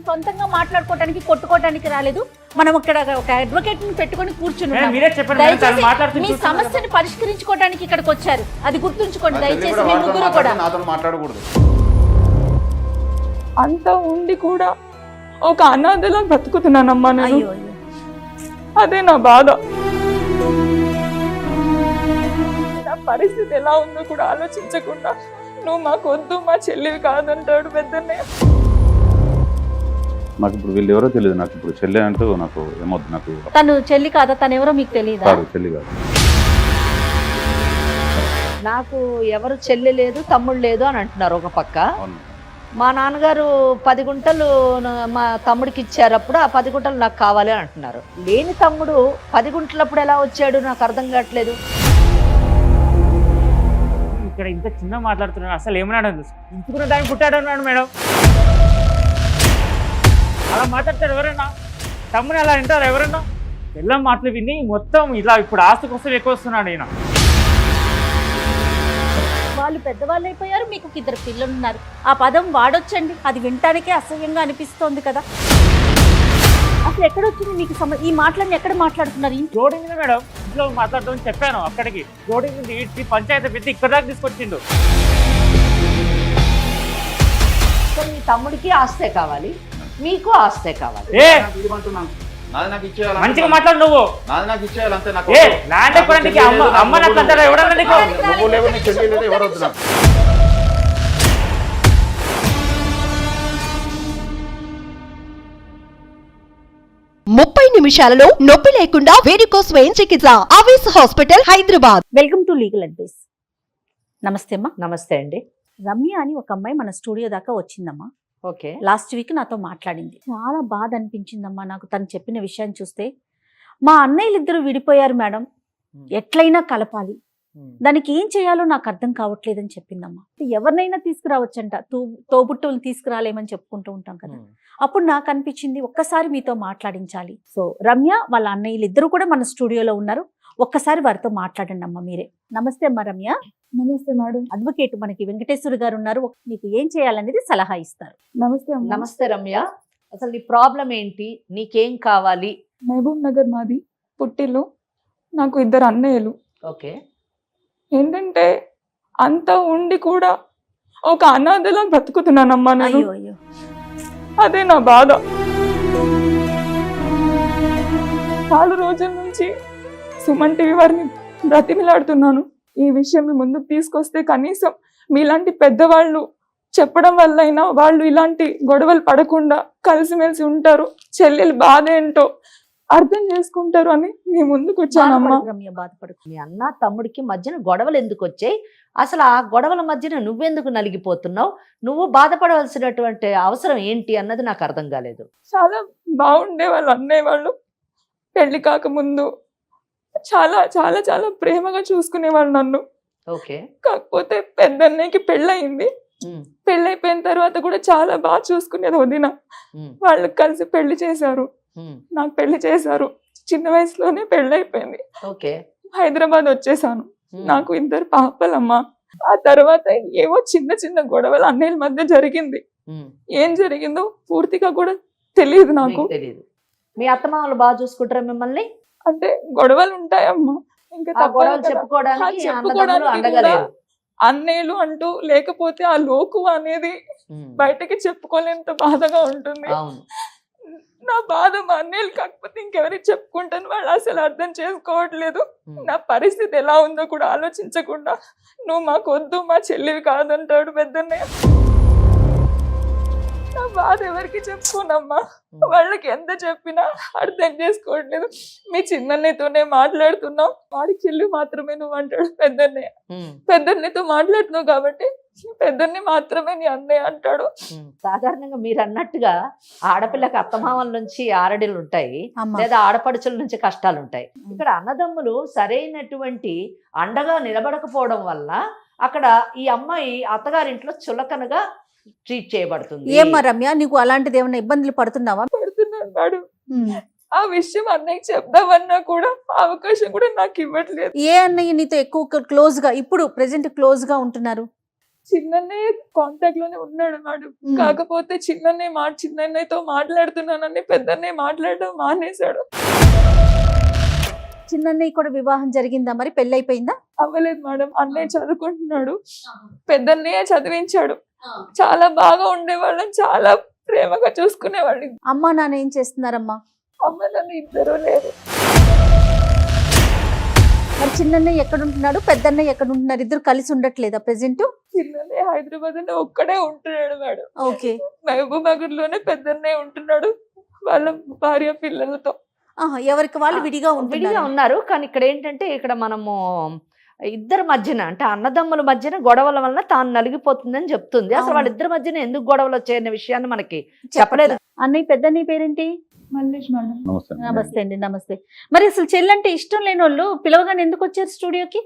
సొంతంగా మాట్లాడుకోవడానికి కొట్టుకోవడానికి రాలేదు. మనం ఇక్కడ ఒక అడ్వకేట్ ని పెట్టుకొని కూర్చుని మీ సమస్యని పరిష్కరించుకోవడానికి ఇక్కడికి వచ్చారు. అది గుర్తుంచుకోండి దయచేసి. మీ ముగ్గురు కూడా మాట్లాడకూడదు. అంత ఉండి కూడా ఒక అనాథలా బ్రతుకుతున్నానమ్మా నేను. అదే నా బాధ. నా పరిస్థితి ఎలా ఉందో కూడా ఆలోచించకుండా నువ్వు మాకు వద్దు, మా చెల్లివి కాదంటాడు పెద్దన్నయ్య. నాకు ఇప్పుడు వీళ్ళు ఎవరో తెలియదు. నాకు ఇప్పుడు చెల్లి అంటూ నాకు ఏమవుతుంది. నాకు తను చెల్లి కాదా, తను ఎవరో మీకు తెలియదా? చెల్లి కాదు. నాకు ఎవరు చెల్లి లేదు, తమ్ముడు లేదు అని అంటున్నారు ఒక పక్క. అవును. మా నాన్నగారు 10 గుంటలు మా తమ్ముడికి ఇచ్చారు. అప్పుడు ఆ 10 గుంటలు నాకు కావాలి అని అంటున్నారు. లేని తమ్ముడు 10 గుంటలప్పుడు ఎలా వచ్చాడు నాకు అర్థం కావట్లేదు. ఇక్కడ ఇంత చిన్న మాట్లాడుతున్నాడు. అసలు ఏమన్నాడు? ఇంచుకున్న దాన్ని పుట్టాడు అన్నాడు మేడం. అలా మాట్లాడతాడు ఎవరైనా? తమ్ముని అలా వింటారు ఎవరైనా? ఎల్లం మాటలు విని మొత్తం ఇలా ఇప్పుడు ఆస్తి కోసం ఎక్కువ వస్తున్నాడు ఈయన. వాళ్ళు పెద్దవాళ్ళు అయిపోయారు, మీకు 2 పిల్లలు ఉన్నారు. ఆ పదం వాడొచ్చండి, అది వినటానికే అసహ్యంగా అనిపిస్తోంది కదా. అసలు ఎక్కడొచ్చింది మీకు ఈ మాటలన్నీ ఎక్కడ మాట్లాడుతున్నారు? జోడి మీద మేడం ఇంట్లో మాట్లాడడం చెప్పాను. అక్కడికి జోడి మీద ఈ పంచాయతీ పెట్టి ఇక్కడ దాకా తీసుకొచ్చిండు. సో మీ తమ్ముడికి ఆస్తే కావాలి, మీకు ఆస్తే కావాలి. మంచిగా మాట్లాడు నువ్వు. ల్యాండ్ ఎక్కడానికి అమ్మ నాకు అంటారా? ఎవడన్నా నీకు? 30 నిమిషాలలో నొప్పి లేకుండా వేడికోస్ వెయిన్ చికిత్స. ఆవేశ hospital, Hyderabad. Welcome to legal advice. నమస్తే అమ్మా. నమస్తే అండి. రమ్య అని ఒక అమ్మాయి మన స్టూడియో దాకా వచ్చిందమ్మా. ఓకే. లాస్ట్ వీక్ నాతో మాట్లాడింది. చాలా బాధ అనిపించిందమ్మా నాకు తను చెప్పిన విషయాన్ని చూస్తే. మా అన్నయ్యలు 2 విడిపోయారు మేడం, ఎట్లయినా కలపాలి, దానికి ఏం చేయాలో నాకు అర్థం కావట్లేదని చెప్పిందమ్మా. ఎవరినైనా తీసుకురావచ్చంట, తోబుట్టువులు తీసుకురాలేమని చెప్పుకుంటూ ఉంటాం కదా. అప్పుడు నాకు అనిపించింది ఒక్కసారి మీతో మాట్లాడించాలి. సో రమ్య వాళ్ళ అన్నయ్యలు 2 కూడా మన స్టూడియోలో ఉన్నారు. ఒక్కసారి వారితో మాట్లాడండి అమ్మా మీరే. నమస్తే అమ్మా రమ్య. నమస్తే మేడం. అడ్వకేట్ మనకి వెంకటేశ్వర గారు ఉన్నారు, మీకు ఏం చేయాలనేది సలహా ఇస్తారు. నమస్తే. నమస్తే రమ్య. అసలు నీ ప్రాబ్లం ఏంటి, నీకేం కావాలి? మహబూబ్ నగర్ మాది పుట్టిల్లు. నాకు 2 అన్నయ్యలు. ఓకే. ఏంటంటే అంత ఉండి కూడా ఒక అనాథలా బ్రతుకుతున్నానమ్మా నేను. అదే నా బాధ. చాలా రోజుల నుంచి సుమన్ టీవీ వారిని బ్రతిమిలాడుతున్నాను, ఈ విషయం మీ ముందుకు తీసుకొస్తే కనీసం మీలాంటి పెద్దవాళ్ళు చెప్పడం వల్ల అయినా వాళ్ళు ఇలాంటి గొడవలు పడకుండా కలిసిమెలిసి ఉంటారు, చెల్లెలు బాధ ఏంటో అర్థం చేసుకుంటారు అని మీ ముందుకు వచ్చానమ్మా. మీ అన్న తమ్ముడికి మధ్యన గొడవలు ఎందుకు వచ్చాయి? అసలు ఆ గొడవల మధ్యన నువ్వెందుకు నలిగిపోతున్నావు? నువ్వు బాధపడవలసినటువంటి అవసరం ఏంటి అన్నది నాకు అర్థం కాలేదు. చాలా బాగుండే వాళ్ళు అన్నయ్య వాళ్ళు. పెళ్లి కాకముందు చాలా చాలా చాలా ప్రేమగా చూసుకునేవాళ్ళు నన్ను. ఓకే. కాకపోతే పెద్దన్నయ్యకి పెళ్ళయింది. పెళ్ళైపోయిన తర్వాత కూడా చాలా బాగా చూసుకునేది వదిన. వాళ్ళు కలిసి పెళ్లి చేశారు, నాకు పెళ్లి చేశారు. చిన్న వయసులోనే పెళ్ళైపోయింది. ఓకే. హైదరాబాద్ వచ్చేసాను. నాకు 2 పాపలమ్మా. ఆ తర్వాత ఏవో చిన్న చిన్న గొడవలు అన్నయ్యల మధ్య జరిగింది. ఏం జరిగిందో పూర్తిగా కూడా తెలియదు నాకు. తెలియదు. మీ అత్తమామలు బాగా చూసుకుంటారా మిమ్మల్ని? అంటే గొడవలు ఉంటాయమ్మా, ఇంకా చెప్పుకోవడానికి అన్నయ్యలు అంటూ లేకపోతే ఆ లోకు అనేది బయటకి చెప్పుకోలేంత బాధగా ఉంటుంది. నా బాధ మా అన్నయ్యలు కాకపోతే ఇంకెవరికి చెప్పుకుంటాను, వాళ్ళు అసలు అర్థం చేసుకోవట్లేదు. నా పరిస్థితి ఎలా ఉందో కూడా ఆలోచించకుండా నువ్వు మాకు వద్దు, మా చెల్లివి కాదంటాడు పెద్దన్నయ్య. నా బాధ ఎవరికి చెప్పుకోనమ్మా, వాళ్ళకి ఎంత చెప్పినా అర్థం చేసుకోవట్లేదు. మీ చిన్నన్నయ్యతోనే మాట్లాడుతున్నావు, వాడికి చెల్లి మాత్రమే నువ్వు అంటాడు పెద్దన్నయ్య. పెద్దన్నయ్యతో మాట్లాడుతున్నావు కాబట్టి పెద్దన్ని మాత్రమే నీ అన్నయ్య అంటాడు. సాధారణంగా మీరు అన్నట్టుగా ఆడపిల్లకి అత్తమామల నుంచి ఆరడిలు ఉంటాయి, లేదా ఆడపడుచుల నుంచి కష్టాలు ఉంటాయి. ఇక్కడ అన్నదమ్ములు సరైనటువంటి అండగా నిలబడకపోవడం వల్ల అక్కడ ఈ అమ్మాయి అత్తగారింట్లో చులకనగా ట్రీట్ చేయబడుతుంది. ఏమ్మా రమ్య, నీకు అలాంటిది ఏమైనా ఇబ్బందులు పడుతున్నావా? పడుతున్నాను వాడు. ఆ విషయం అన్నయ్యకి చెప్దామన్నా కూడా అవకాశం కూడా నాకు ఇవ్వట్లేదు. ఏ అన్నయ్య నీతో ఎక్కువ క్లోజ్ గా ఇప్పుడు ప్రెసెంట్ క్లోజ్ గా ఉంటున్నారు? చిన్నన్నయ్య కాంటాక్ట్ లోనే ఉన్నాడు మేడం. కాకపోతే చిన్నన్నయ్యతో మాట్లాడుతున్నానని పెద్దన్నయ్య మాట్లాడడం మానేశాడు. చిన్నన్నయ్య కూడా వివాహం జరిగిందా, మరి పెళ్ళైపోయిందా? అవ్వలేదు మేడం. అన్నయ్య చదువుకుంటున్నాడు, పెద్దన్నయ్య చదివించాడు. చాలా బాగా ఉండేవాళ్ళం, చాలా ప్రేమగా చూసుకునేవాళ్ళు. అమ్మా నాన్న ఏం చేస్తున్నారమ్మా? అమ్మ నాన్న ఇద్దరు లేరు. మరి చిన్నన్నయ్య ఎక్కడ ఉంటున్నాడు, పెద్దన్నయ్య ఎక్కడ ఉంటున్నారు? ఇద్దరు కలిసి ఉండట్లేదా ప్రెసెంట్? చిన్నన్నయ్య హైదరాబాద్ లో ఒక్కడే ఉంటున్నాడు మేడం. ఓకే. మహబూబ్ నగర్ లోనే పెద్దన్నయ్య ఉంటున్నాడు వాళ్ళ భార్య పిల్లలతో. ఎవరికి వాళ్ళు విడిగా విడిగా ఉన్నారు. కానీ ఇక్కడ ఏంటంటే ఇక్కడ మనము ఇద్దరి మధ్యన అంటే అన్నదమ్ముల మధ్యన గొడవల వలన తాను నలిగిపోతుందని చెప్తుంది. అసలు వాళ్ళిద్దరి మధ్యన ఎందుకు గొడవలు వచ్చాయనే విషయాన్ని మనకి చెప్పలేదు. అన్నయ్య పెద్దన్నయ్య పేరేంటి? మల్లేష్ మేడం. నమస్తే అండి. నమస్తే. మరి అసలు చెల్లంటే ఇష్టం లేని వాళ్ళు పిలవగానే ఎందుకు వచ్చారు స్టూడియోకి?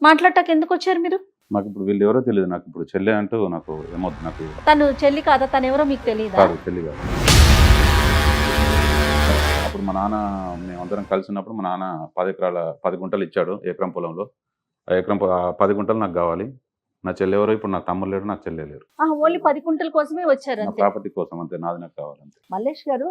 మాట్లాడటానికి ఎందుకు వచ్చారు మీరు? నాకు ఇప్పుడు వీళ్ళు ఎవరో తెలియదు. నాకు ఇప్పుడు చెల్లె అంటూ నాకు ఏమవుతుంది, నాకు తను చెల్లి కాదా? తను ఎవరో మీకు తెలియదా? కాదు, చెల్లి కాదు. అప్పుడు మా నాన్న మేమందరం కలిసి ఉన్నప్పుడు మా నాన్న 10 గుంటలు ఇచ్చాడు ఎకరం పొలంలో. ఆ ఎకరం 10 గుంటలు నాకు కావాలి. నా చెల్లి ఎవరో ఇప్పుడు నాకు తమ్ముడు లేడు, నాకు చెల్లె లేరు. ఓన్లీ 10 గుంటల కోసమే వచ్చారు నా అంతే. ప్రాపర్టీ కోసం అంతే, నాది నాకు కావాలంతే. మల్లేష్ గారు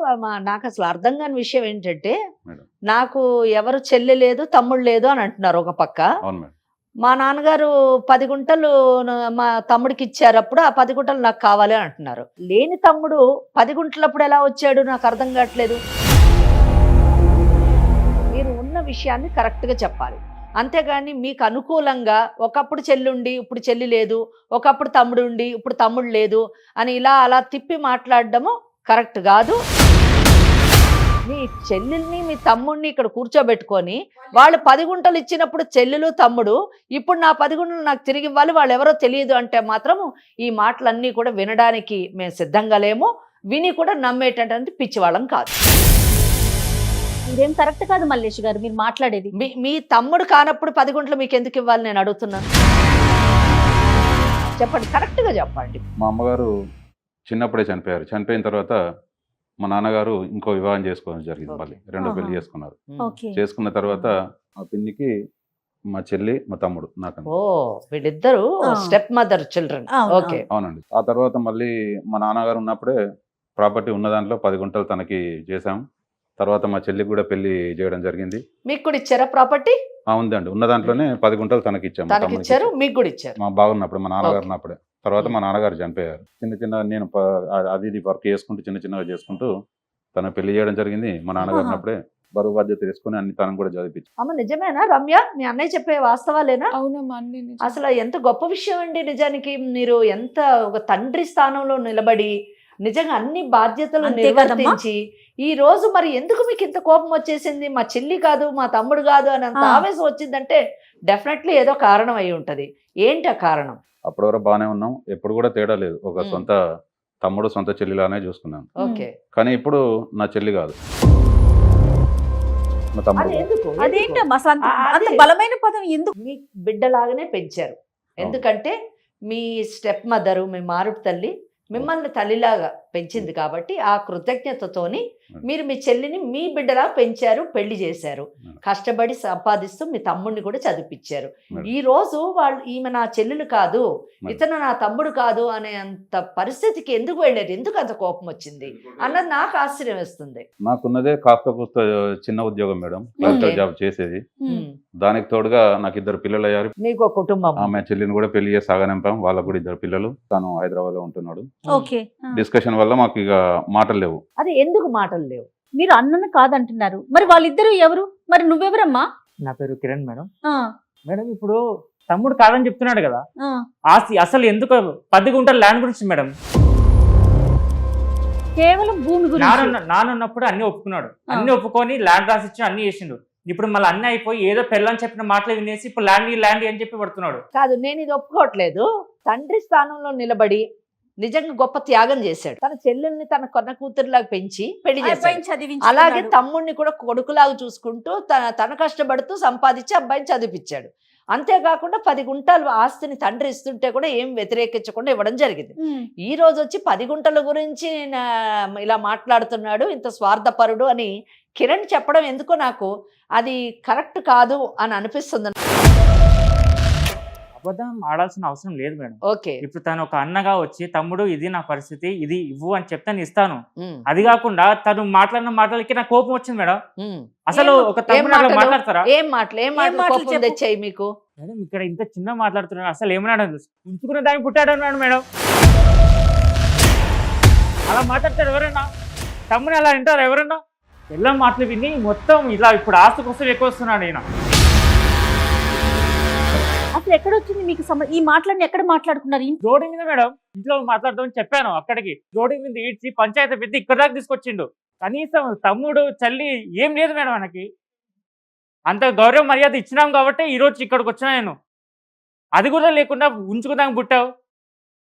నాకు అసలు అర్థం కాని విషయం ఏంటంటే మేడం. నాకు ఎవరు చెల్లి లేదు తమ్ముడు లేదు అని అంటున్నారు ఒక పక్క. అవును మేడం. మా నాన్నగారు 10 గుంటలు మా తమ్ముడికి ఇచ్చారు, అప్పుడు ఆ 10 గుంటలు నాకు కావాలి అని అంటున్నారు. లేని తమ్ముడు 10 గుంటలప్పుడు ఎలా వచ్చాడు నాకు అర్థం కావట్లేదు. మీరు ఉన్న విషయాన్ని కరెక్ట్గా చెప్పాలి, అంతేగాని మీకు అనుకూలంగా ఒకప్పుడు చెల్లుండి ఇప్పుడు చెల్లి లేదు, ఒకప్పుడు తమ్ముడు ఉండి ఇప్పుడు తమ్ముడు లేదు అని ఇలా అలా తిప్పి మాట్లాడడము కరెక్ట్ కాదు. మీ చెల్లెల్ని మీ తమ్ముడిని ఇక్కడ కూర్చోబెట్టుకొని వాళ్ళు 10 గుంటలు ఇచ్చినప్పుడు చెల్లెలు తమ్ముడు ఇప్పుడు నా 10 గుంటలు నాకు తిరిగి ఇవ్వాలి, వాళ్ళు ఎవరో తెలియదు అంటే మాత్రము ఈ మాటలన్నీ కూడా వినడానికి మేము సిద్ధంగా లేము, విని కూడా నమ్మేటటువంటి పిచ్చివాళ్ళం కాదు. ఇదేం కరెక్ట్ కాదు మల్లేష్ గారు మీరు మాట్లాడేది. మీ తమ్ముడు కానప్పుడు 10 గుంటలు మీకు ఎందుకు ఇవ్వాలి నేను అడుగుతున్నాను. చెప్పండి, కరెక్ట్గా చెప్పండి. మా అమ్మగారు చిన్నప్పుడే చనిపోయారు. చనిపోయిన తర్వాత మా నాన్నగారు ఇంకో వివాహం చేసుకోవడం జరిగింది. మళ్ళీ రెండో పెళ్లి చేసుకున్నారు. చేసుకున్న తర్వాత మా పిన్నికి మా చెల్లి మా తమ్ముడు నాకు. ఓ, వీళ్ళిద్దరు స్టెప్ మదర్ చిల్డ్రన్. ఓకే, అవునండి. ఆ తర్వాత మళ్ళీ మా నాన్నగారు ఉన్నప్పుడే ప్రాపర్టీ ఉన్న దాంట్లో 10 గుంటలు తనకి చేశాం. తర్వాత మా చెల్లికి కూడా పెళ్లి చేయడం జరిగింది. మీకు కూడా ఇచ్చారా ప్రాపర్టీ? ఉందండి, ఉన్న దాంట్లోనే 10 గుంటలు తనకి ఇచ్చాము. తనకి ఇచ్చారు, మీకు కూడా ఇచ్చారు. మా బాగున్నప్పుడు మా నాన్నగారు ఉన్నప్పుడే. తర్వాత మా నాన్నగారు చనిపోయారు. చిన్న నేను అది ఇది వర్క్ చేసుకుంటూ చిన్నగా చేసుకుంటూ తన పెళ్లి చేయడం జరిగింది. మా నాన్నగారు ఉన్నప్పుడే బరువు బాధ్యత తీసుకుని అన్ని తనకు కూడా చదివించి. అమ్మ నిజమేనా రమ్య, మీ అన్నయ్య చెప్పే వాస్తవాలేనా? అవునమ్మా, అన్ని నిజం. అసలు ఎంత గొప్ప విషయం అండి నిజానికి. మీరు ఎంత ఒక తండ్రి స్థానంలో నిలబడి నిజంగా అన్ని బాధ్యతలు నిర్వర్తించి ఈ రోజు మరి ఎందుకు మీకు ఇంత కోపం వచ్చేసింది? మా చెల్లి కాదు మా తమ్ముడు కాదు అని అంత ఆవేశం వచ్చిందంటే డెఫినెట్లీ ఏదో కారణం అయి ఉంటది. ఏంటి ఆ కారణం? అప్పటి వరకు బాగానే ఉన్నాం, ఎప్పుడు కూడా తేడా లేదు. ఒక సొంత తమ్ముడు సొంత చెల్లిలానే చూసుకున్నాను. ఓకే, కానీ ఇప్పుడు నా చెల్లి కాదు, మా తమ్ముడు. అదేంటమ్మా అంత బలమైన పదం ఎందుకు? మీ బిడ్డలాగానే పెంచారు. ఎందుకంటే మీ స్టెప్ మదరు మీ మారుపు తల్లి మిమ్మల్ని తల్లిలాగా పెంచింది కాబట్టి ఆ కృతజ్ఞతతోని మీరు మీ చెల్లిని మీ బిడ్డలా పెంచారు, పెళ్లి చేశారు, కష్టపడి సంపాదిస్తూ మీ తమ్ముడిని కూడా చదివించారు. ఈ రోజు వాళ్ళు ఈమె నా చెల్లెలు కాదు, ఇతను నా తమ్ముడు కాదు అనే అంత పరిస్థితికి ఎందుకు వెళ్ళారు? ఎందుకు అంత కోపం వచ్చింది అన్నది నాకు ఆశ్చర్యం వేస్తుంది. నాకున్నదే కాస్త కూస్త చిన్న ఉద్యోగం మేడం, క్లర్కల్ జాబ్ చేసేది. దానికి తోడుగా నాకు 2 పిల్లలు అయ్యారు. మీకు కుటుంబం. ఆమె చెల్లిని కూడా పెళ్లి చేసి సాగనింపాం. వాళ్ళకు కూడా 2 పిల్లలు. తను హైదరాబాద్ లో ఉంటున్నాడు. డిస్కషన్ వల్ల మాకు ఇక మాటలు లేవు. అది ఎందుకు మాటలు లేవు? మీరు అన్నను కాదంటున్నారు, మరి వాళ్ళిద్దరు ఎవరు? మరి నువ్వెవరమ్మా? నా పేరు కిరణ్ మేడం. మేడం ఇప్పుడు తమ్ముడు కాదని చెప్తున్నాడు కదా, ఆస్తి అసలు ఎందుకు 10 గుంటల ల్యాండ్ గురించి మేడం. కేవలం భూమి గురించి. నానున్నప్పుడు అన్ని ఒప్పుకున్నాడు, అన్ని ఒప్పుకొని ల్యాండ్ రాసిచ్చి అన్ని చేసిండు. ఇప్పుడు మళ్ళీ అన్ని అయిపోయి ఏదో పెళ్ళని చెప్పిన మాటలు వినేసి ఇప్పుడు ల్యాండ్ అని చెప్పి పడుతున్నాడు. కాదు, నేను ఇది ఒప్పుకోవట్లేదు. తండ్రి స్థానంలో నిలబడి నిజంగా గొప్ప త్యాగం చేశాడు. తన చెల్లెల్ని తన కొన్న కూతురులాగా పెంచి పెళ్లి చేశాడు. అలాగే తమ్ముడిని కూడా కొడుకులాగా చూసుకుంటూ తన కష్టపడుతూ సంపాదించి అబ్బాయిని చదివించాడు. అంతేకాకుండా 10 గుంటలు ఆస్తిని తండ్రి ఇస్తుంటే కూడా ఏం వ్యతిరేకించకుండా ఇవ్వడం జరిగింది. ఈ రోజు వచ్చి 10 గుంటల గురించి ఇలా మాట్లాడుతున్నాడు, ఇంత స్వార్థపరుడు అని కిరణ్ చెప్పడం ఎందుకో నాకు అది కరెక్ట్ కాదు అని అనిపిస్తుంది. అబద్ధం ఆడాల్సిన అవసరం లేదు మేడం. ఓకే. ఇప్పుడు తను ఒక అన్నగా వచ్చి తమ్ముడు ఇది నా పరిస్థితి, ఇది ఇవ్వు అని చెప్తే నేను ఇస్తాను. ఉమ్, అది కాకుండా తను మాట్లాడిన మాటలకి నాకు కోపం వచ్చింది మేడం. ఉమ్. అసలు ఏం- ఒక ఏం తమ్ముడు అలా మాటలు? మాట్లాడతారా ఏం మాటలు మాటలు కోపం చెప్పు. తెచ్చాయి మీకు? మేడం ఇక్కడ ఇంత చిన్న మాట్లాడుతున్నాడు, అసలు ఏమన్నాడు? ఉంచుకున్న దాన్ని పుట్టాడు అన్నాడు మేడం. అలా మాట్లాడతాడు ఎవరన్నా? తమ్ముని అలా వింటారు ఎవరన్నా? ఎలా మాటలు విని మొత్తం ఇలా ఇప్పుడు ఆస్తి కోసం ఎక్కువ వస్తున్నాడు ఈయన. అసలు ఎక్కడ వచ్చింది మీకు ఈ మాటలన్నీ ఎక్కడ మాట్లాడుకున్నారు? రోడ్డు మీద మేడం, ఇంట్లో మాట్లాడదామని చెప్పాను, అక్కడికి రోడ్డు మీద ఈడ్చి పంచాయతీ పెద్ద ఇక్కడ దాకా తీసుకొచ్చిండు. కనీసం తమ్ముడు చల్లి ఏం లేదు మేడం మనకి. అంత గౌరవ మర్యాద ఇచ్చినాం కాబట్టి ఈ రోజు ఇక్కడికి వచ్చినా నేను. అది కూడా లేకుండా ఉంచుకుందాం పుట్టావు.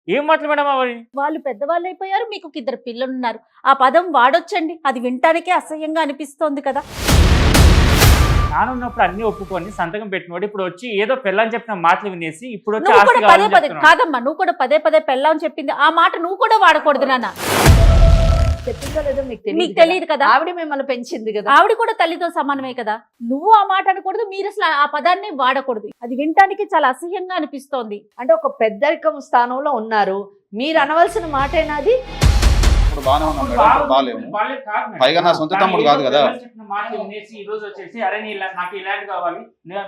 ఏం మాటలు మేడం అవి? వాళ్ళు పెద్దవాళ్ళు అయిపోయారు, మీకు ఒక ఇద్దరు పిల్లలు ఉన్నారు. ఆ పదం వాడొచ్చండి, అది వినటానికే అసహ్యంగా అనిపిస్తోంది కదా. నానున్నప్పుడు అన్ని ఒప్పుకొని సంతకం పెట్టినవాడు ఇప్పుడు వచ్చి ఏదో పెళ్ళని చెప్పిన మాటలు వినేసి ఇప్పుడు వచ్చి నువ్వు ఆస్తి కూడా కావాలని పదే చెప్తున్నాడు. కాదమ్మా, నువ్వు కూడా పదే పెళ్ళామని చెప్పింది ఆ మాట నువ్వు కూడా వాడకూడదు నాన్న. చెప్పిందో లేదో మీకు మీకు తెలియదు కదా. ఆవిడ మిమ్మల్ని పెంచింది కదా. ఆవిడ కూడా తల్లితో సమానమే కదా. నువ్వు ఆ మాట అనకూడదు, మీరు అసలు ఆ పదాన్ని వాడకూడదు. అది వినటానికి చాలా అసహ్యంగా అనిపిస్తోంది. అంటే ఒక పెద్దరికం స్థానంలో ఉన్నారు, మీరు అనవలసిన మాటేనాది? ఇప్పుడు బాగానే ఉన్నాం మేడం, ఇప్పుడు బాగాలేము. వాళ్ళే కాదు మేడం. పైగా నా సొంత తమ్ముడు కాదు కదా. పెళ్ళని చెప్పిన మాటలు వినేసి ఈ రోజు వచ్చేసి అరే నాకు ఇలాంటి కావాలి,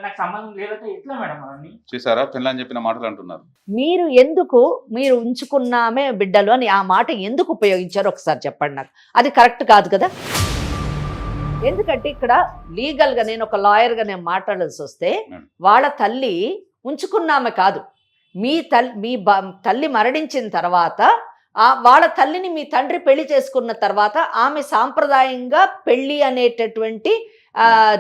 నాకు సంబంధం లేదంటే ఎట్లా మేడం అవన్నీ? చూసారా పిల్లని చెప్పిన మాటలు అంటున్నారు. మీరు మీరు ఉంచుకున్నామే బిడ్డలు అని ఆ మాట ఎందుకు ఉపయోగించారో ఒకసారి చెప్పండి నాకు. అది కరెక్ట్ కాదు కదా. ఎందుకంటే ఇక్కడ లీగల్గా నేను ఒక లాయర్గా నేను మాట్లాడాల్సి వస్తే వాళ్ళ తల్లి ఉంచుకున్నామే కాదు, మీ తల్లి మరణించిన తర్వాత వాళ్ళ తల్లిని మీ తండ్రి పెళ్లి చేసుకున్న తర్వాత ఆమె సాంప్రదాయంగా పెళ్లి అనేటటువంటి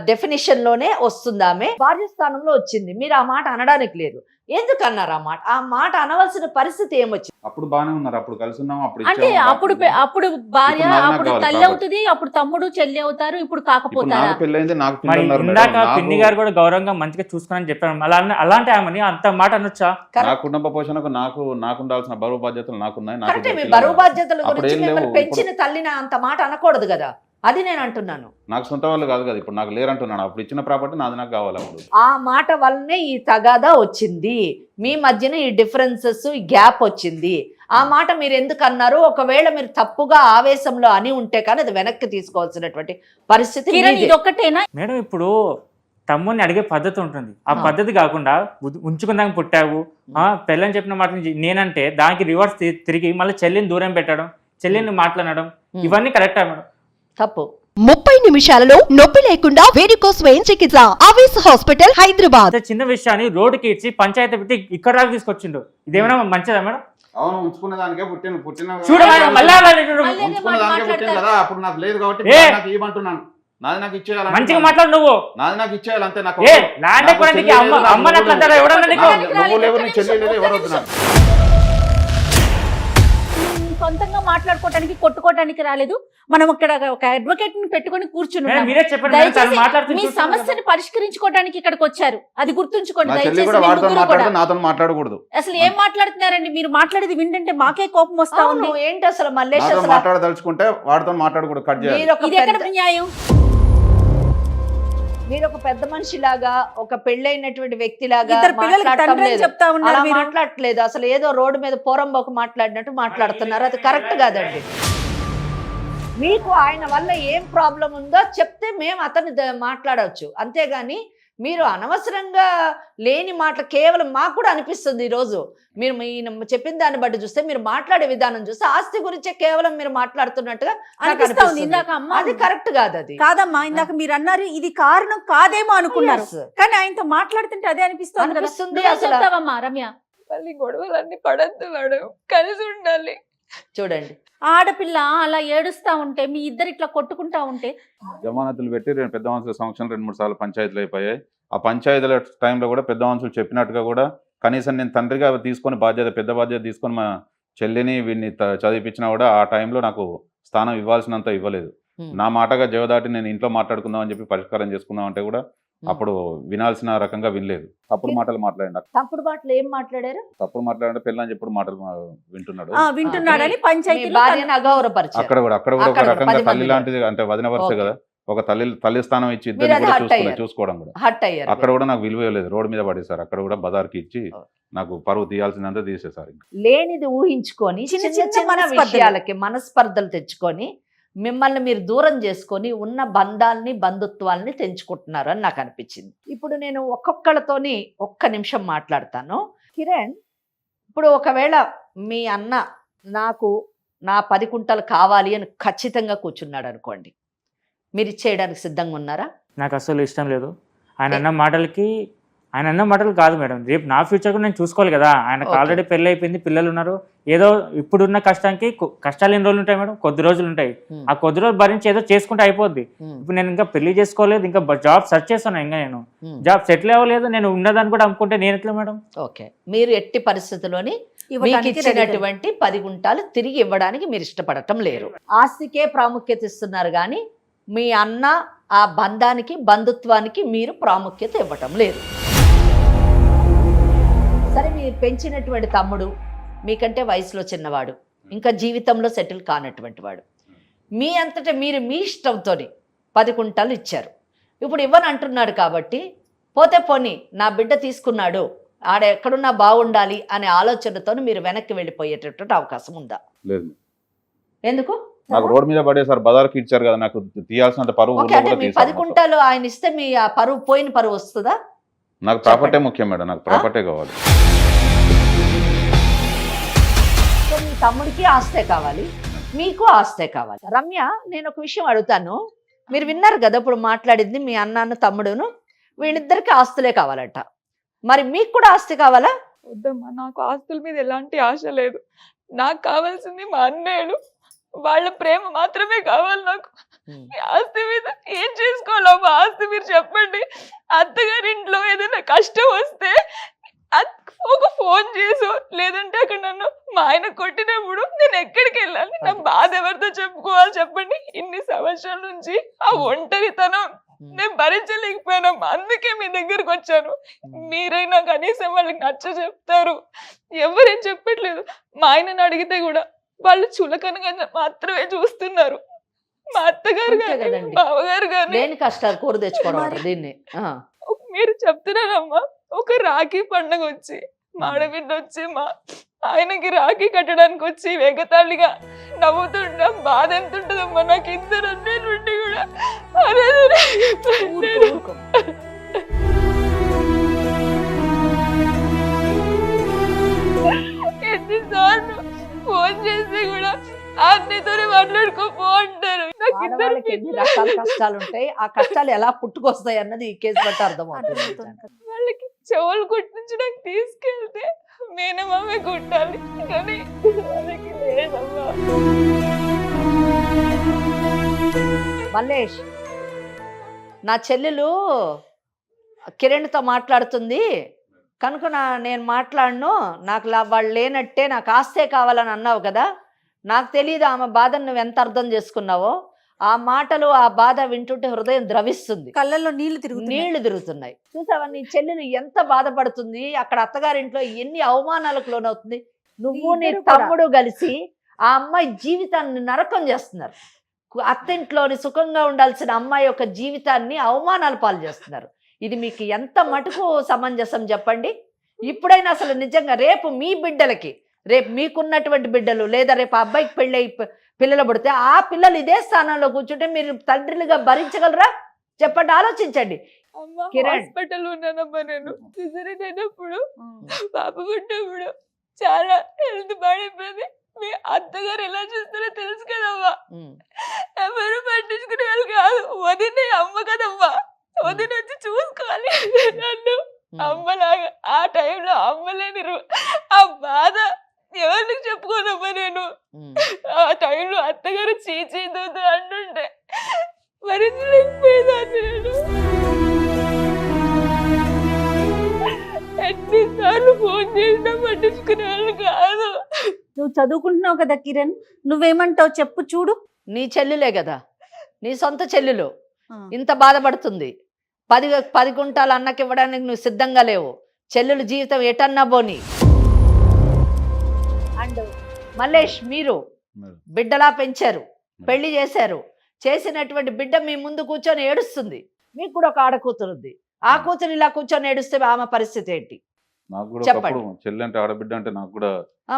డెఫినేషన్లోనే వస్తుంది. ఆమె భార్య స్థానంలో వచ్చింది. మీరు ఆ మాట అనడానికి లేదు. ఎందుకు అన్నారు ఆ మాట అనవలసిన పరిస్థితి ఏమొచ్చింది? అప్పుడు బాగానే ఉన్నారు, అప్పుడు కలిసి ఉన్నాం, అప్పుడు అంటే ఇచ్చాము. అప్పుడు భార్య, ఇప్పుడు నాది నాకు అప్పుడు కావాలి తల్లి కాబట్టి. అవుతుంది, అప్పుడు తమ్ముడు చెల్లి అవుతారు, ఇప్పుడు ఇప్పుడు కాకపోతారా? నాకు పెళ్ళైంది, నాకు మరి పిల్లలు ఉన్నారు ఇందాక మేడం. పిన్ని నాకు- గారు కూడా గౌరవంగా మంచిగా చూసుకుని చెప్పాను. అలాంటి ఆమెని అంత మాట అనొచ్చా? నా కుటుంబ పోషణకు నాకు ఉండాల్సిన బరువు బాధ్యతలు నాకున్నాయి. కరెక్టే, మీ బరువు బాధ్యతల అప్పుడు గురించి ఏం లేవు. మిమ్మల్ని పెంచిన తల్లిని అంత మాట అనకూడదు కదా. అది నేను అంటున్నాను. నాకు సొంత వాళ్ళు కాదు కదా, ఇప్పుడు నాకు లేరంటున్నాను. అప్పుడు ఇచ్చిన ప్రాపర్టీ నాది నాకు కావాలి. అప్పుడు ఆ మాట వల్లనే ఈ తగాదా వచ్చింది, మీ మధ్యన ఈ డిఫరెన్సెస్, ఈ గ్యాప్ వచ్చింది. ఆ మాట మీరు ఎందుకు అన్నారు? ఒకవేళ మీరు తప్పుగా ఆవేశంలో అని ఉంటే కానీ అది వెనక్కి తీసుకోవాల్సినటువంటి పరిస్థితి కిరణ్, మీదే. ఇది ఒక్కటేనా? మేడం ఇప్పుడు తమ్ముడిని అడిగే పద్ధతి ఉంటుంది. ఆ పద్ధతి కాకుండా ఉంచుకుందాక పుట్టావు, పెళ్ళని చెప్పిన మాట నుంచి నేనంటే దానికి రివర్స్ తిరిగి మళ్ళీ చెల్లిని దూరం పెట్టడం, చెల్లిని మాట్లాడడం, ఇవన్నీ కరెక్టా మేడం? తప్పు. 30 నిమిషాలలో నొప్పి లేకుండా వేడికోస్ వెయిన్ చికిత్స ఆవేశ హాస్పిటల్ హైదరాబాద్. అంత చిన్న విషయాన్ని రోడ్డుకి ఇచ్చి పంచాయతీ పెట్టి ఇక్కడ దాకా తీసుకొచ్చిండు. ఇదేమైనా మంచిదా మేడం? అవును, ఉంచుకున్న దానికే పుట్టిన చూడ మేడం, మళ్ళా మళ్ళీ ఉంచుకున్న దానికే పుట్టిన కదా. అప్పుడు నాకు లేదు కాబట్టి ఏ? నాకు ఇవ్వమంటున్నాను. నాది నాకు ఇచ్చేయాలి, మంచిగా మాట్లాడు నువ్వు. నాది నాకు ఇచ్చేయాలి అంతే. నాకు ఏ ల్యాండ్ ఎక్కడానికి అమ్మ అట్లా ఎవడన్నా నీకు? నువ్వు లేవు, నీ చెల్లి లేదు, ఎవరు వద్దు నాకు. సొంతంగా మాట్లాడుకోవడానికి, కొట్టుకోవడానికి రాలేదు. మనం ఇక్కడ ఒక అడ్వకేట్ ని పెట్టుకొని కూర్చుని మేడం, ఉన్నాం. మీరే చెప్పండి మేడం, తను దయచేసి మాట్లాడుతూ మీ చూస్తున్నాను కదా. సమస్యని పరిష్కరించుకోవడానికి ఇక్కడికి వచ్చారు. అది గుర్తుంచుకోండి నా చెల్లి దయచేసి. కూడా మీ వాడితో ముగ్గురు కూడా. మాట్లాడితే నాతో మాట్లాడకూడదు. అసలు ఏం మాట్లాడుతున్నారండి మీరు? మాట్లాడేది వింటుంటే మాకే కోపం వస్తా ఉంది. అవును, ఏంటి అసలు మల్లేష్ నాతో అసలు మాట్లాడదలుచుకుంటే వాడితో మాట్లాడకూడదు, కట్ చేయాలి. ఇది ఎక్కడ న్యాయం? మీరు ఒక పెద్ద మనిషిలాగా, ఒక పెళ్ళైనటువంటి వ్యక్తిలాగా ఇద్దరు పిల్లలకి మాట్లాడటం తండ్రి అని లేదు. చెప్తా ఉన్నారు అలా మీరు. మాట్లాడట్లేదు. అసలు ఏదో రోడ్డు మీద పోరంబోకు మాట్లాడినట్టు మాట్లాడుతున్నారు. అది కరెక్ట్ కాదండి. మీకు ఆయన వల్ల ఏం ప్రాబ్లం ఉందో చెప్తే మేము అతన్ని మాట్లాడవచ్చు, అంతేగాని మీరు అనవసరంగా లేని మాటలు కేవలం మాకు కూడా అనిపిస్తుంది. ఈరోజు మీరు చెప్పిన దాన్ని బట్టి చూస్తే, మీరు మాట్లాడే విధానం చూస్తే ఆస్తి గురించే కేవలం మీరు మాట్లాడుతున్నట్టుగా నాకు అనిపిస్తా ఉంది. అనిపిస్తుంది. ఇందాక అమ్మ అది కరెక్ట్ కాదు. అది కాదమ్మా, ఇందాక మీరు అన్నారు ఇది కారణం కాదేమో అనుకున్నారు, Yes. కానీ ఆయనతో మాట్లాడుతుంటే అదే అనిపిస్తుంది కదా. అనిపిస్తుంది. నువ్వేం అసలు చెప్తావమ్మా రమ్య? మళ్ళీ గొడవలన్నీ పడద్దు మేడం, కలిసి ఉండాలి. చూడండి, ఆడపిల్ల అలా ఏడుస్తా ఉంటే, మీ ఇద్దరు ఇట్లా కొట్టుకుంటా ఉంటే, జమానతులు పెట్టి పెద్ద మనుషుల సంవత్సరం 2-3 సార్లు పంచాయతీలు అయిపోయాయి. ఆ పంచాయతీల టైంలో కూడా పెద్ద మనుషులు చెప్పినట్టుగా కూడా కనీసం నేను తండ్రిగా తీసుకొని పెద్ద బాధ్యత తీసుకొని మా చెల్లిని వీడిని చదివించినా కూడా ఆ టైంలో నాకు స్థానం ఇవ్వాల్సినంత ఇవ్వలేదు. నా మాటగా జవదాటి నేను ఇంట్లో మాట్లాడుకుందాం అని చెప్పి పరిష్కారం చేసుకుందాం అంటే కూడా అప్పుడు వినాల్సిన రకంగా వినలేదు. తప్పుడు మాటలు మాట్లాడినా. తప్పుడు మాటలు ఏం మాట్లాడారు? తప్పుడు మాట్లాడంటే పెళ్ళని చెప్పుడు మాటలు వింటున్నాడు. వింటున్నాడని పంచాయతీ భార్యను అగౌరవపరిచారు. అక్కడ కూడా ఒక రకంగా తల్లి లాంటిది, అంటే వదిన వరుస కదా, ఒక తల్లి స్థానం ఇచ్చి మీరు అది hurt ఇద్దరు అయ్యారు. చూసుకోవడం కూడా హట్ అయ్యారు అక్కడ కూడా నాకు విలువ లేదు, రోడ్డు మీద పడేశారు. అక్కడ కూడా బజార్కి ఇచ్చి నాకు పరువు తీయాల్సిందంతా తీసేశారు. లేనిది ఊహించుకొని చిన్న చిన్న చిన్న చిన్న మనస్పర్ధలు. విషయాలకి మనస్పర్ధలు తెచ్చుకొని మిమ్మల్ని మీరు దూరం చేసుకొని ఉన్న బంధాలని బంధుత్వాలని తెంచుకుంటున్నారు అని నాకు అనిపించింది. ఇప్పుడు నేను ఒక్కొక్కళ్ళతోని ఒక్క నిమిషం మాట్లాడతాను. కిరణ్, ఇప్పుడు ఒకవేళ మీ అన్న నాకు నా 10 కుంటలు కావాలి అని ఖచ్చితంగా కూర్చున్నాడు అనుకోండి, మీరు ఇచ్చేయడానికి సిద్ధంగా ఉన్నారా? నాకు అసలు ఇష్టం లేదు. ఆయన అన్న మాటలు కాదు మేడం, రేపు నా ఫ్యూచర్ కూడా నేను చూసుకోవాలి కదా. ఆయనకు Okay. ఆల్రెడీ పెళ్ళి అయిపోయింది, పిల్లలు ఉన్నారు. ఏదో ఇప్పుడున్న కష్టానికి కష్టాలు ఎన్ని రోజులు ఉంటాయి మేడం? కొద్ది రోజులు ఉంటాయి. Hmm. ఆ కొద్ది రోజులు భరించి ఏదో చేసుకుంటే అయిపోద్ది. Hmm. ఇప్పుడు నేను ఇంకా పెళ్లి చేసుకోలేదు, ఇంకా జాబ్ సెర్చ్ చేస్తాను. ఇంకా నేను Hmm. జాబ్ సెటిల్ అవ్వలేదు, నేను ఉన్నదాన్ని కూడా అమ్ముకుంటే నేను ఎట్లా మేడం? ఓకే, మీరు ఎట్టి పరిస్థితుల్లోని మీకు ఇవ్వడానికి ready గా ఇచ్చినటువంటి 10 గుంటాలు తిరిగి ఇవ్వడానికి మీరు ఇష్టపడటం లేరు. ఆస్తికే ప్రాముఖ్యత ఇస్తున్నారు కానీ మీ అన్న ఆ బంధానికి బంధుత్వానికి మీరు ప్రాముఖ్యత ఇవ్వటం లేదు. సరే, మీరు పెంచినటువంటి తమ్ముడు మీకంటే వయసులో చిన్నవాడు, ఇంకా జీవితంలో సెటిల్ కానటువంటి వాడు, మీ అంతటా మీరు మీ ఇష్టంతో 10 కుంటాలు ఇచ్చారు. ఇప్పుడు ఇవ్వని అంటున్నాడు కాబట్టి పోతే పోనీ నా బిడ్డ తీసుకున్నాడు, ఆడ ఎక్కడున్నా బాగుండాలి అనే ఆలోచనతో మీరు వెనక్కి వెళ్ళిపోయేటటువంటి అవకాశం ఉందా? లేదు, ఎందుకు? నాకు రోడ్ మీద పడేసారు, బజార్కి ఇచ్చారు కదా, నాకు తీయాల్సినంత పరువు ఓకే, అంటే మీ 10 కుంటాలు ఆయన ఇస్తే మీ ఆ పరువు పోయిన పరువు వస్తుందా? నాకు ప్రాపర్టీ ముఖ్యం మేడం, నాకు ప్రాపర్టీ కావాలి. సో మీ తమ్ముడికి ఆస్తే కావాలి, మీకు ఆస్తే కావాలి. రమ్య, నేను ఒక విషయం అడుగుతాను. మీరు విన్నారు కదా ఇప్పుడు మాట్లాడింది, మీ అన్నను తమ్ముడును వీళ్ళిద్దరికి ఆస్తులే కావాలట. మరి మీకు కూడా ఆస్తి కావాలా? వద్దమ్మా, నాకు ఆస్తుల మీద ఎలాంటి ఆశ లేదు. నాకు కావాల్సింది మా అన్నయ్యలు, వాళ్ళ ప్రేమ మాత్రమే కావాలి నాకు. మీ ఆస్తి మీద ఏం చేసుకోవాలమ్మా? ఆస్తి మీరు చెప్పండి. అత్తగారింట్లో ఏదైనా కష్టం వస్తే ఒక ఫోన్ చేసో, లేదంటే అక్కడ నన్ను మా ఆయన కొట్టినప్పుడు నేను ఎక్కడికి వెళ్ళాలి? నా బాధ ఎవరితో చెప్పుకోవాలి చెప్పండి? ఇన్ని సంవత్సరాల నుంచి ఆ ఒంటరితనం నేను భరించలేకపోయానమ్మా, అందుకే మీ దగ్గరకు వచ్చాను. మీరైనా కనీసం వాళ్ళకి నచ్చ చెప్తారు. ఎవరేం చెప్పట్లేదు. మా ఆయనను అడిగితే కూడా వాళ్ళు చులకనగా మాత్రమే చూస్తున్నారు. మా అత్తగారు అంతే కానీ కదండి. బావగారు కానీ. లేని కష్టాలు కూర తెచ్చుకోవడం అంటారు దీన్ని. మీరు చెప్తున్నారమ్మా, ఒక రాఖీ పండుగ వచ్చి మా ఆడబిడ్డ వచ్చి మా ఆయనకి రాఖీ కట్టడానికి వచ్చి వెగతాళిగా నవ్వుతుంటా, బాధ ఎంత ఉంటుందమ్మా నాకు. ఇద్దరు అన్నయ్యలు ఉండి కూడా అరే ఎన్నిసార్లు ఫోన్ చేసి కూడా అన్నయ్యతోనే మాట్లాడుకోపో అంటారు. నాకు ఇద్దరు ఆడవాళ్ళకి ఎన్ని రకాల కష్టాలు ఉంటాయి, ఆ కష్టాలు ఎలా పుట్టుకొస్తాయి అన్నది ఈ కేసు బట్టి అర్థమవుతుంది. వాళ్ళకి చెవులు కుట్టించడానికి తీసుకెళ్తే మేనమామే కుట్టాలి, కానీ వాళ్ళకి లేదమ్మా. మల్లేష్, నా చెల్లెలు కిరణ్తో మాట్లాడుతుంది కనుక నేను మాట్లాడను, నాకు వాళ్ళు లేనట్టే, నాకు ఆస్తే కావాలని అన్నావు కదా. నాకు తెలియదు ఆమె బాధను నువ్వు ఎంత అర్థం చేసుకున్నావో. ఆ మాటలు, ఆ బాధ వింటుంటే హృదయం ద్రవిస్తుంది, కళ్ళల్లో నీళ్లు తిరుగుతున్నాయి. చూసావా నీ చెల్లెలు ఎంత బాధపడుతుంది, అక్కడ అత్తగారింట్లో ఎన్ని అవమానాలకు లోనవుతుంది. నువ్వు నీ తమ్ముడు కలిసి ఆ అమ్మాయి జీవితాన్ని నరకం చేస్తున్నారు. అత్తింట్లోని సుఖంగా ఉండాల్సిన అమ్మాయి యొక్క జీవితాన్ని అవమానాల పాలు చేస్తున్నారు. ఇది మీకు ఎంత మటుకు సమంజసం చెప్పండి? ఇప్పుడైనా అసలు నిజంగా రేపు మీ బిడ్డలకి, రేపు మీకున్నటువంటి బిడ్డలు లేదా రేపు అబ్బాయికి పెళ్ళి పిల్లలు పుడితే ఆ పిల్లలు ఇదే స్థానంలో కూర్చుంటే మీరు తండ్రులుగా భరించగలరా? చెప్పండి, ఆలోచించండి. కిరణ్, హాస్పిటల్ ఉన్నానమ్మా. నేను సిజరీన్ అయినప్పుడు పాప పుట్టినప్పుడు చాలా హెల్త్ బాడైపోయింది. మీ అత్తగారు ఎలా చూస్తారో తెలుసు కదమ్మా. ఎవరు పట్టించుకునే వాళ్ళు కాదు. వదిన అమ్మ కదమ్మా, వదిన వచ్చి చూసుకోవాలి నన్ను అమ్మలాగా. ఆ టైంలో అమ్మలేని ఆ బాధ ఎవరికి చెప్పుకోదమ్మా నేను. ఆ టైంలో అత్తగారు చీచీ దూదు అంటుంటే భరించలేకపోయేదాన్ని నేను. ఎన్నిసార్లు ఫోన్ చేసినా పట్టించుకునే వాళ్ళు కాదు. నువ్వు చదువుకుంటున్నావు కదా కిరణ్, నువ్వేమంటావు చెప్పు చూడు. నీ చెల్లెలే కదా, నీ సొంత చెల్లెలు ఇంత బాధపడుతుంది. 10 గుంటాలు అన్నకి ఇవ్వడానికి నువ్వు సిద్ధంగా లేవు. చెల్లెలు జీవితం ఎటన్నా పోని. అండ్ మల్లేష్, మీరు బిడ్డలా పెంచారు, పెళ్లి చేశారు, చేసినటువంటి బిడ్డ మీ ముందు కూర్చొని ఏడుస్తుంది, మీకు కూడా ఒక ఆడ కూతురు ఉంది, ఆ కూతురు ఇలా కూర్చొని ఏడుస్తే ఆమె పరిస్థితి ఏంటి నాకు కూడా చెప్పండి. ఒకప్పుడు చెల్లి అంటే ఆడబిడ్డ అంటే నాకు కూడా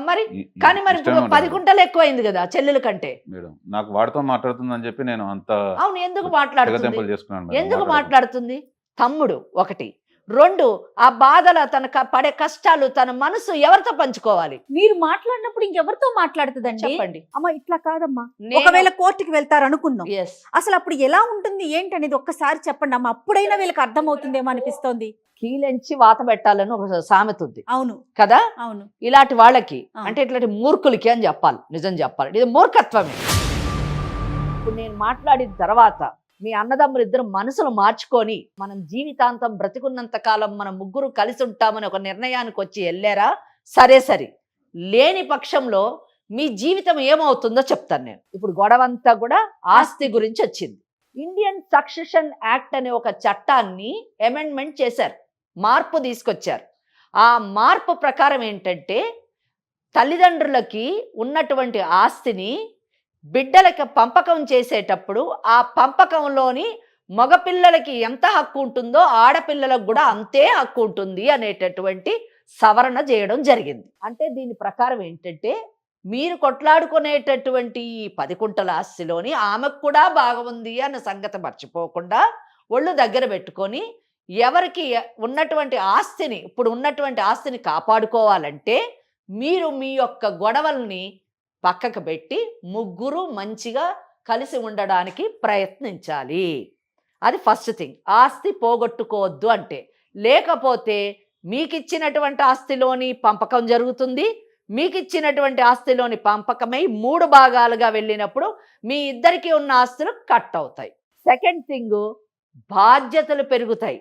మరి ఈ- ఈ కానీ మరి ఇష్టమే 10 ఉండదు గుంటలు ఎక్కువైంది కదా చెల్లెల కంటే. మేడం. నాకు వాడితో మాట్లాడుతుందని చెప్పి నేను అంత అవును, ఎందుకు మాట్లాడుతుంది, తెగతెంపులు చేసుకున్నాను మేడం. ఎందుకు మాట్లాడకుండా. మాట్లాడుతుంది? తమ్ముడు ఒకటి, 2 ఆ బాధల తన పడే కష్టాలు తన మనసు ఎవరితో పంచుకోవాలి మీరు మాట్లాడినప్పుడు ఇంకెవరితో మాట్లాడుతుందండి? చెప్పండి. అమ్మ ఇట్లా కాదమ్మా, నేను- ఒకవేళ కోర్టుకి వెళ్తారు అనుకుందాం, Yes. అసలు అప్పుడు ఎలా ఉంటుంది ఏంటి అనేది ఒక్కసారి చెప్పండి అమ్మ, అప్పుడైనా వీళ్ళకి అర్థమవుతుందేమో అనిపిస్తోంది. కీలెంచి వాత పెట్టాలని ఒక సామెత ఉంది అవును కదా, అవును. ఇలాంటి వాళ్ళకి ఆ. అంటే ఇట్లాంటి మూర్ఖులకి అని చెప్పాలి, నిజం చెప్పాలి, ఇది మూర్ఖత్వమే. ఇప్పుడు నేను మాట్లాడిన తర్వాత మీ అన్నదమ్ములు ఇద్దరు మనసులు మార్చుకొని మనం జీవితాంతం బ్రతికున్నంత కాలం మనం ముగ్గురు కలిసి ఉంటామని ఒక నిర్ణయానికి వచ్చి వెళ్ళారా, సరే సరే. లేని పక్షంలో మీ జీవితం ఏమవుతుందో చెప్తాను నేను. ఇప్పుడు గొడవంతా కూడా ఆస్తి గురించి వచ్చింది. ఇండియన్ సక్సెషన్ యాక్ట్ అనే ఒక చట్టాన్ని అమెండ్మెంట్ చేశారు, మార్పు తీసుకొచ్చారు. ఆ మార్పు ప్రకారం ఏంటంటే తల్లిదండ్రులకి ఉన్నటువంటి ఆస్తిని బిడ్డలకు పంపకం చేసేటప్పుడు ఆ పంపకంలోని మగపిల్లలకి ఎంత హక్కు ఉంటుందో ఆడపిల్లలకు కూడా అంతే హక్కు ఉంటుంది అనేటటువంటి సవరణ చేయడం జరిగింది. అంటే దీని ప్రకారం ఏంటంటే మీరు కొట్లాడుకునేటటువంటి ఈ 10 కుంటల ఆస్తిలోని ఆమెకు కూడా భాగం ఉంది అన్న సంగతి మర్చిపోకుండా ఒళ్ళు దగ్గర పెట్టుకొని ఎవరికి ఉన్నటువంటి ఆస్తిని, ఇప్పుడు ఉన్నటువంటి ఆస్తిని కాపాడుకోవాలంటే మీరు మీ యొక్క గొడవల్ని పక్కకు పెట్టి ముగ్గురు మంచిగా కలిసి ఉండడానికి ప్రయత్నించాలి. అది ఫస్ట్ థింగ్. ఆస్తి పోగొట్టుకోవద్దు అంటే, లేకపోతే మీకు ఇచ్చినటువంటి ఆస్తిలోని పంపకం జరుగుతుంది, మీకు ఇచ్చినటువంటి ఆస్తిలోని పంపకమై 3 భాగాలుగా వెళ్ళినప్పుడు మీ ఇద్దరికి ఉన్న ఆస్తులు కట్ అవుతాయి. సెకండ్ థింగ్, బాధ్యతలు పెరుగుతాయి.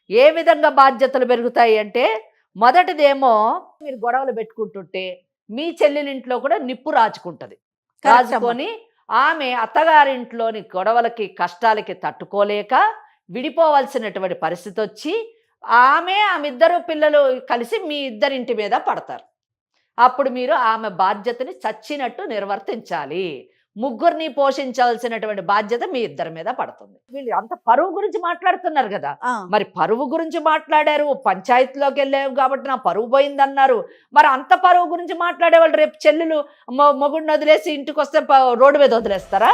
ఏ విధంగా బాధ్యతలు పెరుగుతాయి అంటే, మొదటిదేమో మీరు గొడవలు పెట్టుకుంటుంటే మీ చెల్లెలింట్లో కూడా నిప్పు రాచుకుంటుంది. రాజుకొని ఆమె అత్తగారింట్లోని గొడవలకి కష్టాలకి తట్టుకోలేక విడిపోవలసినటువంటి పరిస్థితి వచ్చి ఆమె ఇద్దరు పిల్లలు కలిసి మీ ఇద్దరింటి మీద పడతారు. అప్పుడు మీరు ఆమె బాధ్యతని చచ్చినట్టు నిర్వర్తించాలి. ముగ్గురిని పోషించాల్సినటువంటి బాధ్యత మీ ఇద్దరి మీద పడుతుంది. వీళ్ళు అంత పరువు గురించి మాట్లాడుతున్నారు కదా, మరి పరువు గురించి మాట్లాడారు, పంచాయతీలోకి వెళ్ళాము కాబట్టి నా పరువు పోయిందన్నారు. మరి అంత పరువు గురించి మాట్లాడే వాళ్ళు రేపు చెల్లెలు మొగుడిని వదిలేసి ఇంటికి వస్తే రోడ్డు మీద వదిలేస్తారా?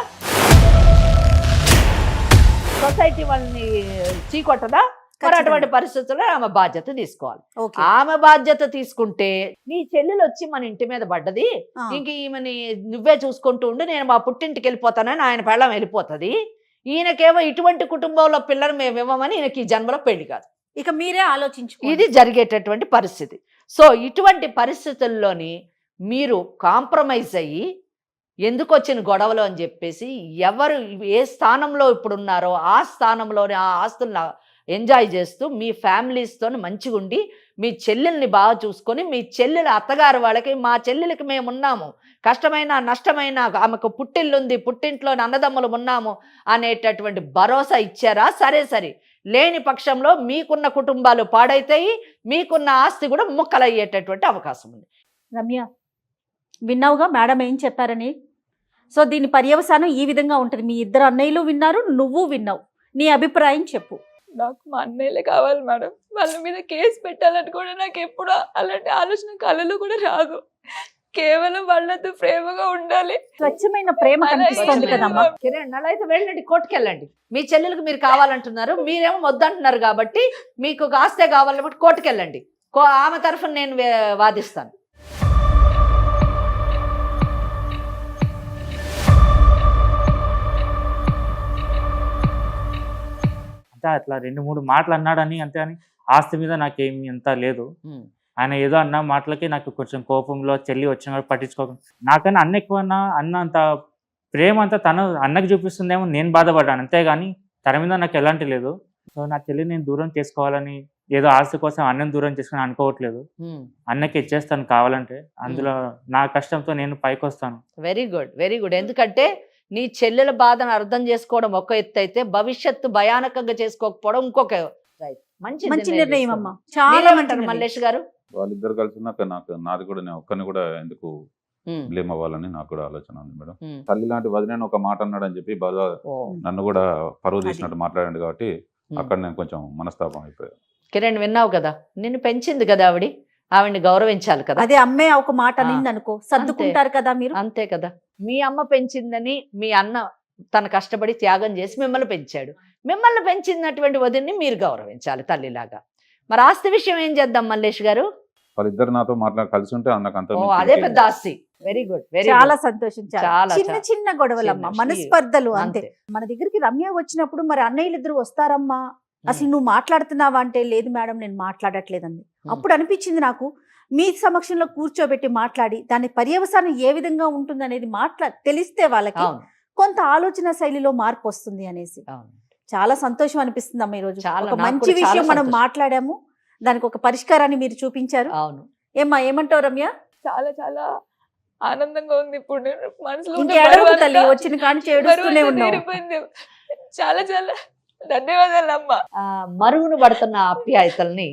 సొసైటీ వాళ్ళని చీకొట్టదా? మరి అటువంటి పరిస్థితుల్లో ఆమె బాధ్యత తీసుకోవాలి. ఆమె బాధ్యత తీసుకుంటే నీ చెల్లెలు వచ్చి మన ఇంటి మీద పడ్డది, ఇంక ఈమెని నువ్వే చూసుకుంటూ ఉండి నేను మా పుట్టింటికి వెళ్ళిపోతానని ఆయన పెళ్ళం వెళ్ళిపోతుంది. ఈయనకేమో ఇటువంటి కుటుంబంలో పిల్లలు మేము ఇవ్వమని ఈయనకి ఈ జన్మలో పెళ్లి కాదు. ఇక మీరే ఆలోచించు, ఇది జరిగేటటువంటి పరిస్థితి. సో ఇటువంటి పరిస్థితుల్లోని మీరు కాంప్రమైజ్ అయ్యి ఎందుకు వచ్చిన గొడవలు అని చెప్పేసి ఎవరు ఏ స్థానంలో ఇప్పుడు ఉన్నారో ఆ స్థానంలోని ఆ ఆస్తులను ఎంజాయ్ చేస్తూ మీ ఫ్యామిలీస్తో మంచిగా ఉండి మీ చెల్లెల్ని బాగా చూసుకొని మీ చెల్లెల అత్తగారు వాళ్ళకి మా చెల్లెలకి మేము ఉన్నాము, కష్టమైన నష్టమైన ఆమెకు పుట్టిల్లుంది, పుట్టింట్లోని అన్నదమ్ములు ఉన్నాము అనేటటువంటి భరోసా ఇచ్చారా? సరే సరే. లేని పక్షంలో మీకున్న కుటుంబాలు పాడైతాయి, మీకున్న ఆస్తి కూడా ముక్కలయ్యేటటువంటి అవకాశం ఉంది. రమ్య, విన్నావుగా మేడం ఏం చెప్పారని? సో దీని పర్యవసానం ఈ విధంగా ఉంటుంది. మీ ఇద్దరు అన్నయ్యలు విన్నారు, నువ్వు విన్నావు. నీ అభిప్రాయం చెప్పు. నాకు మా అన్నయ్యలే కావాలి మేడం. వాళ్ళ మీద కేసు పెట్టాలని కూడా నాకు ఎప్పుడు అలాంటి ఆలోచన కళలో కూడా రాదు. కేవలం వాళ్ళతో ప్రేమగా ఉండాలి. స్వచ్ఛమైన ప్రేమ కనిపిస్తుంది కదమ్మా. కిరణ్, అలా అయితే వెళ్ళండి, కోర్టుకు వెళ్ళండి. మీ చెల్లెలకు మీరు కావాలంటున్నారు, మీరేమో వద్దంటున్నారు కాబట్టి మీకు ఒక ఆస్తే కావాలంటే కోర్టుకు వెళ్ళండి. ఆమె తరఫున నేను వాదిస్తాను. అట్లా 2-3 మాటలు అన్నాడని అంతే, అని ఆస్తి మీద నాకేమి అంత లేదు. ఆయన ఏదో అన్న మాటలకి నాకు కొంచెం కోపంలో చెల్లి వచ్చిన పట్టించుకోక, నాకన్నా అన్న ఎక్కువ అన్న అంత ప్రేమ అంతా తను అన్నకి చూపిస్తుందేమో నేను బాధపడ్డాను, అంతేగాని తన మీద నాకు ఎలాంటి లేదు. సో నా చెల్లి నేను దూరం చేసుకోవాలని ఏదో ఆస్తి కోసం అన్నని దూరం చేసుకుని అనుకోవట్లేదు. అన్నకి ఇచ్చేస్తాను కావాలంటే, అందులో నా కష్టంతో నేను పైకి వస్తాను. Very good, very good. ఎందుకంటే నీ చెల్లెల బాధను అర్థం చేసుకోవడం ఒక ఎత్తు అయితే భవిష్యత్తు భయానకంగా చేసుకోకపోవడం ఇంకొక. మంచి నిర్ణయం అమ్మా, చాలా మంచి. మల్లేష్ గారు, వాళ్ళిద్దరు కలిసి నాకు నాది కూడా నేను ఒక్కరిని కూడా ఎందుకు ఉమ్, బ్లేమ్ అవ్వాలని నాకు కూడా ఆలోచన ఉంది మేడం. ఉమ్. తల్లి లాంటి వదిలేని ఒక మాట అన్నాడు అని చెప్పి బాగా ఓ, నన్ను కూడా పరువు అది. తీసినట్టు మాట్లాడాడు కాబట్టి ఉమ్. అక్కడ నేను కొంచెం మనస్తాపం అయిపోయాను. కిరణ్ విన్నావు కదా, నిన్ను పెంచింది కదా ఆవిడ్ని గౌరవించాలి కదా. అదే అమ్మే ఒక మాట అనింది అనుకో, సర్దుకుంటారు కదా మీరు. అంతే కదా, మీ అమ్మ పెంచిందని మీ అన్న తన కష్టపడి త్యాగం చేసి మిమ్మల్ని పెంచాడు. మిమ్మల్ని పెంచినటువంటి వదిన్ని మీరు గౌరవించాలి తల్లిలాగా. మరి ఆస్తి విషయం ఏం చేద్దాం మల్లేష్ గారు? వాళ్ళిద్దరు నాతో కలిసి ఉంటే నాకు అంత ఓ, అదే పెద్ద ఆస్తి. వెరీ గుడ్, వెరీ చాలా సంతోషించారు. చాలా, చిన్న చాలా. చిన్న గొడవలమ్మా, చిన్న, మనస్పర్ధలు అంతే. అంతే. మన దగ్గరికి రమ్య వచ్చినప్పుడు మరి అన్నయ్యలు ఇద్దరు వస్తారమ్మా, అసలు నువ్వు మాట్లాడుతున్నావా అంటే లేదు మేడం నేను మాట్లాడట్లేదండి. అప్పుడు అనిపించింది నాకు, మీ సమక్షంలో కూర్చోబెట్టి మాట్లాడి దాని పర్యవసానం ఏ విధంగా ఉంటుంది అనేది తెలిస్తే వాళ్ళకి అవును, కొంత ఆలోచన శైలిలో మార్పు వస్తుంది అనేసి అవును. చాలా సంతోషం అనిపిస్తుంది అమ్మ. ఈ రోజు చాలా, ఒక నాకు మంచి కూడా చాలా విషయం మనం సంతోషం. మాట్లాడాము, దానికి ఒక పరిష్కారాన్ని మీరు చూపించారు. అవును. ఏమ్మా ఏమంటావు రమ్య? చాలా చాలా ఆనందంగా ఉంది ఇప్పుడు. నేను మనసులో ఉన్న ఇంకే అడగకు బరువంతా- తల్లి, వచ్చిన కానించి ఏడుస్తూనే బరువంతా ఉన్నావు. తీరిపోయింది. చాలా చాలా ధన్యవాదాలు అమ్మ. మరుగున పడుతున్న ఆప్యాయతల్ని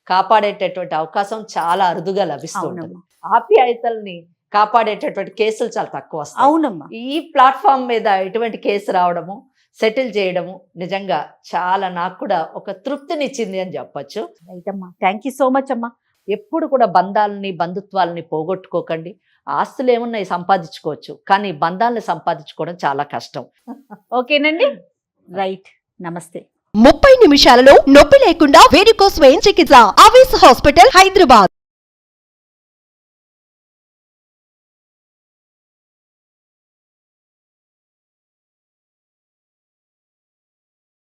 కాపాడేటటువంటి అవకాశం చాలా అరుదుగా లభిస్తుంది. అవునమ్మా, ఆప్యాయతల్ని కాపాడేటటువంటి కేసులు చాలా తక్కువ వస్తాయి. అవునమ్మా. ఈ ప్లాట్ఫామ్ మీద ఇటువంటి కేసు రావడము, సెటిల్ చేయడము నిజంగా చాలా నాకు కూడా ఒక తృప్తినిచ్చింది అని చెప్పొచ్చు. రైట్ అమ్మా, థ్యాంక్ యూ సో మచ్ అమ్మా. ఎప్పుడు కూడా బంధాలని బంధుత్వాలని పోగొట్టుకోకండి. ఆస్తులు ఏమున్నాయి సంపాదించుకోవచ్చు, కానీ బంధాలను సంపాదించుకోవడం చాలా కష్టం. ఓకేనండి, రైట్. నమస్తే. 30 నిమిషాలలో నొప్పి లేకుండా వేడికోస్ వెయిన్ చికిత్స. ఆవేశ హాస్పిటల్, హైదరాబాద్.